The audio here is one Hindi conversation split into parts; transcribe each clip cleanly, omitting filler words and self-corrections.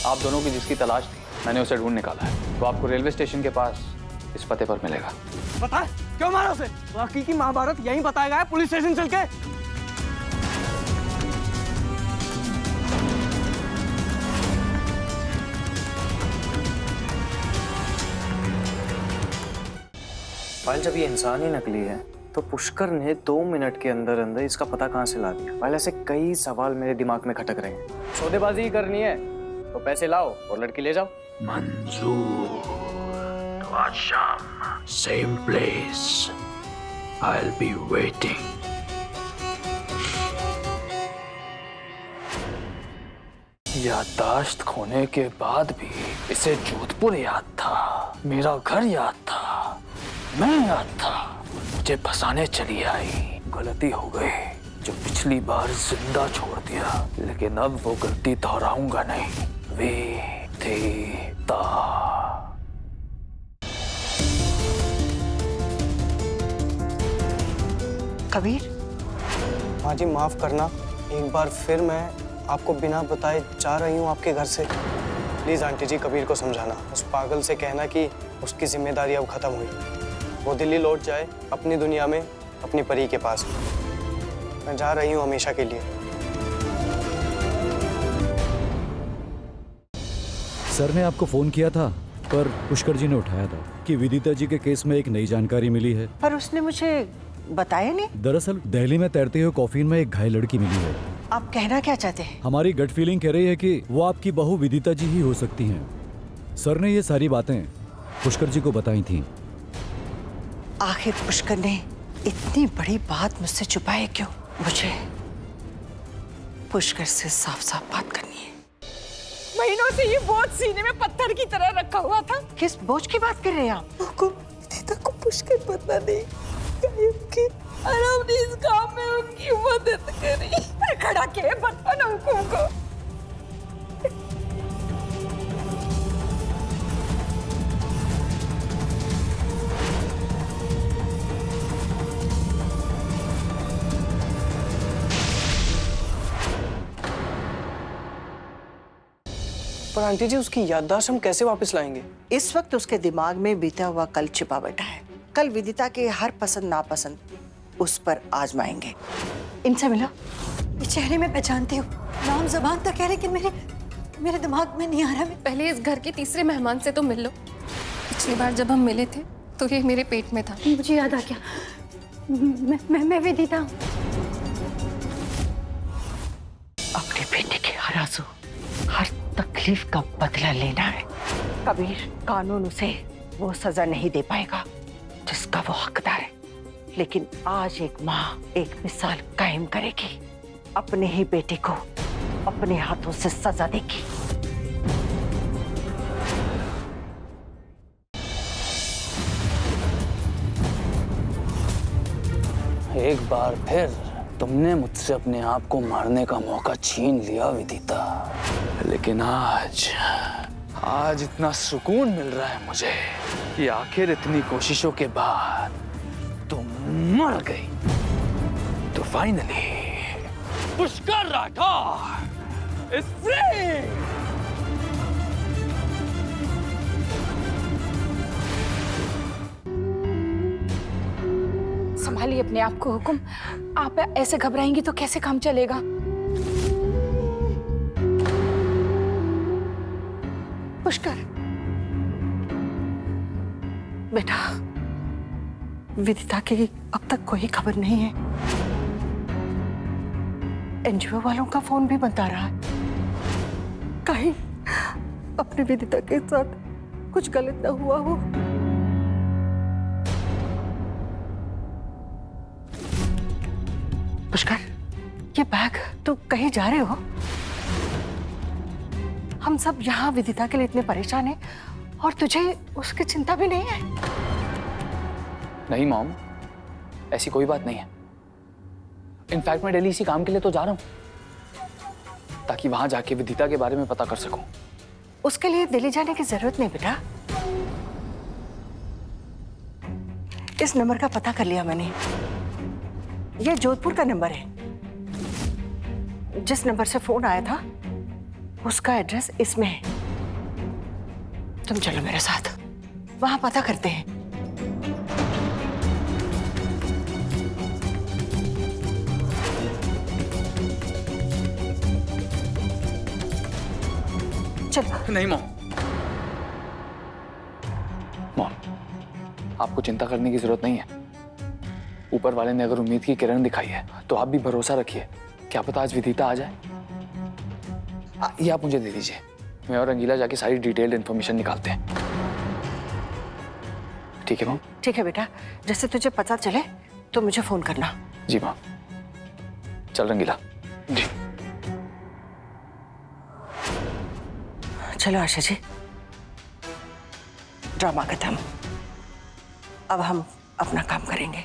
आप दोनों की जिसकी तलाश थी मैंने उसे ढूंढ निकाला है। वो आपको रेलवे स्टेशन के पास इस पते पर मिलेगा। पता है क्यों मारा उसे? बाकी की महाभारत यहीं बताया गया है, पुलिस स्टेशन चल के। फाइल जब ये इंसान ही नकली है तो पुष्कर ने 2 मिनट के अंदर अंदर इसका पता कहाँ से ला दिया? पहले से कई सवाल मेरे दिमाग में खटक रहे हैं। सौदेबाजी ही करनी है तो पैसे लाओ और लड़की ले जाओ। मंजूर, तो आज शाम same place, I'll be waiting. याददाश्त खोने के बाद भी इसे जोधपुर याद था, मेरा घर याद था, मैं याद था। मुझे फंसाने चली आई। गलती हो गई जो पिछली बार जिंदा छोड़ दिया, लेकिन अब वो गलती दोहराऊंगा नहीं। विदिता। कबीर, हाँ जी, माफ करना। एक बार फिर मैं आपको बिना बताए जा रही हूँ आपके घर से। प्लीज आंटी जी, कबीर को समझाना, उस पागल से कहना कि उसकी जिम्मेदारी अब खत्म हुई, वो दिल्ली लौट जाए अपनी दुनिया में, अपनी परी के पास। मैं जा रही हूँ हमेशा के लिए। सर ने आपको फोन किया था पर पुष्कर जी ने उठाया था कि विदिता जी के केस में एक नई जानकारी मिली है। पर उसने मुझे बताया नहीं। दरअसल दिल्ली में तैरते हुए कॉफिन में एक घायल लड़की मिली है। आप कहना क्या चाहते हैं? हमारी गट फीलिंग कह रही है कि वो आपकी बहू विदिता जी ही हो सकती हैं। सर ने ये सारी बातें पुष्कर जी को बताई थी। आखिर पुष्कर ने इतनी बड़ी बात मुझसे छुपाए क्यों? मुझे पुष्कर से साफ साफ बात करनी है। महीनों से ये बोझ सीने में पत्थर की तरह रखा हुआ था। किस बोझ की बात कर रहे हैं आप? विदिता को पुष्कर पता नहीं कि और हमने इस काम में उनकी मदद करी। खड़ा के बता ना उनको। पर आंटी जी, उसकी याददाश्त हम कैसे वापस लाएंगे? इस वक्त उसके दिमाग में बीता हुआ कल छिपा बैठा है। कल विदिता के हर पसंद नापसंद उस पर आजमाएंगे। इनसे मिलो। ये चेहरे में पहचानती हूँ, नाम ज़बान तक है, लेकिन मेरे दिमाग में नहीं आ रहा। पहले इस घर के तीसरे मेहमान से तो मिल लो। पिछली बार जब हम मिले थे तो ये मेरे पेट में था। मुझे याद आ गया, मैं विदिता हूँ। अपने बेटे के हर आंसू, हर तकलीफ का बदला लेना है। कबीर, कानून उसे वो सजा नहीं दे पाएगा जिसका वो हकदार है, लेकिन आज एक माँ एक मिसाल कायम करेगी। अपने ही बेटे को अपने हाथों से सजा देगी। एक बार फिर तुमने मुझसे अपने आप को मारने का मौका छीन लिया विदिता, लेकिन आज इतना सुकून मिल रहा है मुझे कि आखिर इतनी कोशिशों के बाद तुम मर गई। तो finally Pushkar Rathore is free. संभालिए अपने आप को हुकुम। आप ऐसे घबराएंगी तो कैसे काम चलेगा? पुष्कर बेटा, विदिता की अब तक कोई खबर नहीं है। एनजीओ वालों का फोन भी बंद आ रहा है। कहीं अपनी विदिता के साथ कुछ गलत ना हुआ हो। पुष्कर, ये बैग, तू कहीं जा रहे हो? हम सब यहाँ विदिता के लिए इतने परेशान हैं और तुझे उसकी चिंता भी नहीं है। नहीं मॉम, ऐसी कोई बात नहीं है। इनफैक्ट मैं दिल्ली इसी काम के लिए तो जा रहा हूँ, ताकि वहां जाके विदिता के बारे में पता कर सकूं। उसके लिए दिल्ली जाने की जरूरत नहीं बेटा। इस नंबर का पता कर लिया मैंने। ये जोधपुर का नंबर है। जिस नंबर से फोन आया था उसका एड्रेस इसमें है। तुम चलो मेरे साथ, वहां पता करते हैं। चलो। नहीं मॉम, आपको चिंता करने की जरूरत नहीं है। ऊपर वाले ने अगर उम्मीद की किरण दिखाई है तो आप भी भरोसा रखिए, क्या पता आज विदिता आ जाए। ये आप मुझे दे दीजिए, मैं और रंगीला जाके सारी डिटेल्ड इंफॉर्मेशन निकालते हैं। ठीक है मॉम? ठीक है बेटा, जैसे तुझे पता चले तो मुझे फोन करना। जी मॉम। चल रंगीला। जी। चलो आशा जी, ड्रामा खत्म, अब हम अपना काम करेंगे।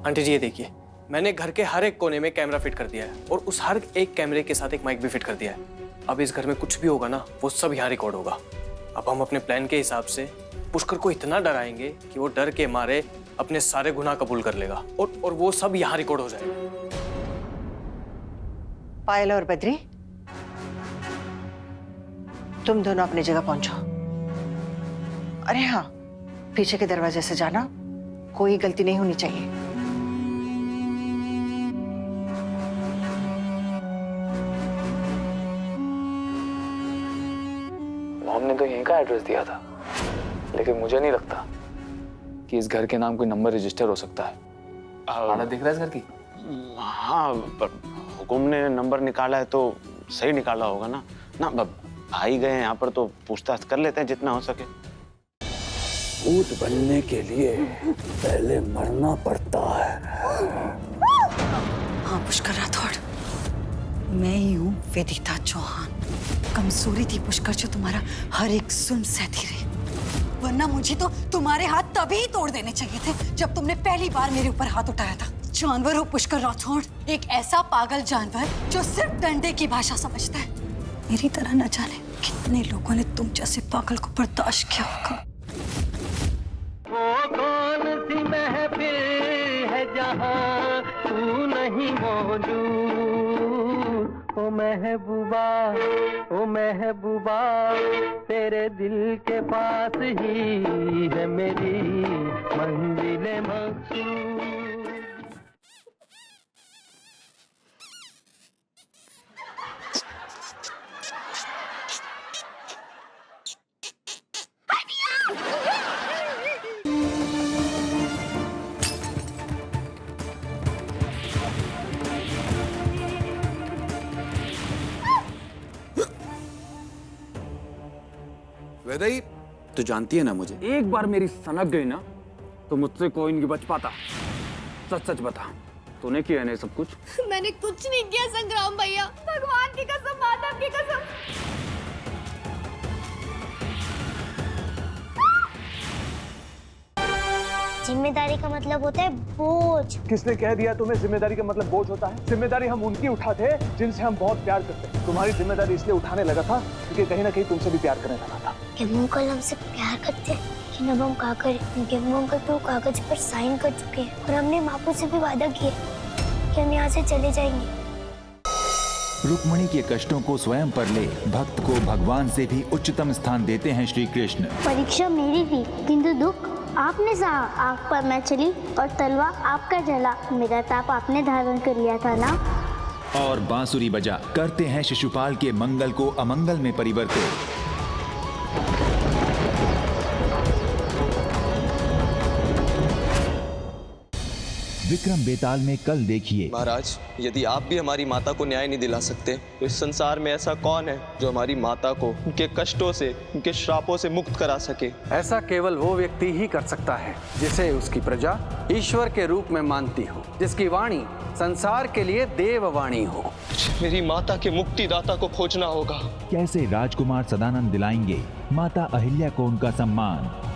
आंटी जी ये देखिए, मैंने घर के हर एक कोने में कैमरा फिट कर दिया है और उस हर एक कैमरे के साथ एक माइक भी फिट कर दिया है। अब इस घर में कुछ भी होगा ना, वो सब यहाँ रिकॉर्ड होगा। अब हम अपने प्लान के हिसाब से पुष्कर को इतना डराएंगे कि वो डर के मारे अपने सारे गुनाह कबूल कर लेगा और वो सब यहाँ रिकॉर्ड हो जाएगा। पायल और बद्री, तुम दोनों अपनी जगह पहुंचो। अरे हाँ, पीछे के दरवाजे से जाना, कोई गलती नहीं होनी चाहिए। हमने तो यहीं का एड्रेस दिया था, लेकिन मुझे नहीं लगता कि इस घर के नाम कोई नंबर रजिस्टर हो सकता है। हालत दिख रहा है इस घर की? हाँ, पर हुकुम ने नंबर निकाला है तो सही निकाला होगा ना। भाई गए हैं यहाँ पर तो पूछताछ कर लेते हैं जितना हो सके। भूत बनने के लिए पहले मरना पड़ता है। हाँ पुष्कर राठौड़, मैं ही हूँ वेदिता चौहान। कमजोरी थी पुष्कर जो तुम्हारा हर एक जुल्म सहती रही, वरना मुझे तो तुम्हारे हाथ तभी तोड़ देने चाहिए थे जब तुमने पहली बार मेरे ऊपर हाथ उठाया था। जानवर हो पुष्कर राठौड़, एक ऐसा पागल जानवर जो सिर्फ डंडे की भाषा समझता है। मेरी तरह न जाने कितने लोगों ने तुम जैसे पागल को बर्दाश्त किया होगा। वो कौन सी महफिल है जहाँ तू नहीं मौजूद। ओ महबूबा, ओ महबूबा, तेरे दिल के पास ही है मेरी मंजिल मकसूद। वेदाई, तो जानती है ना मुझे। एक बार मेरी सनक गई ना तो मुझसे कोई नहीं बच पाता। सच सच बता, तूने किया है ना सब कुछ? मैंने कुछ नहीं किया संग्राम भैया, भगवान की कसम, माता की कसम। जिम्मेदारी का मतलब होता है बोझ। किसने कह दिया तुम्हें जिम्मेदारी का मतलब बोझ होता है? जिम्मेदारी हम उनकी उठाते हैं जिनसे हम बहुत प्यार करते हैं। तुम्हारी जिम्मेदारी इसलिए उठाने लगा था क्योंकि कहीं ना कहीं तुमसे भी प्यार करने लगा था। गेमू अंकल हमसे प्यार करते हैं, लेकिन अब हम क्या करें? गेमू अंकल तो कागज पर साइन कर चुके हैं और हमने मापू से भी वादा किया कि हम यहाँ से चले जाएंगे। रुक्मणी के कष्टों को स्वयं पर ले भक्त को भगवान से भी उच्चतम स्थान देते हैं श्री कृष्ण। परीक्षा मेरी थी, किंतु दुख आपने सहा। आग पर मैं चली और तलवा आपका जला। मेरा ताप आपने धारण कर लिया था ना। और बांसुरी बजा करते हैं शिशुपाल के मंगल को अमंगल में परिवर्तित। विक्रम बेताल में कल देखिए। महाराज, यदि आप भी हमारी माता को न्याय नहीं दिला सकते तो इस संसार में ऐसा कौन है जो हमारी माता को उनके कष्टों से, उनके श्रापों से मुक्त करा सके? ऐसा केवल वो व्यक्ति ही कर सकता है जिसे उसकी प्रजा ईश्वर के रूप में मानती हो, जिसकी वाणी संसार के लिए देववाणी हो। मेरी माता के मुक्तिदाता को खोजना होगा। कैसे राजकुमार सदानंद दिलाएंगे माता अहिल्या को उनका सम्मान?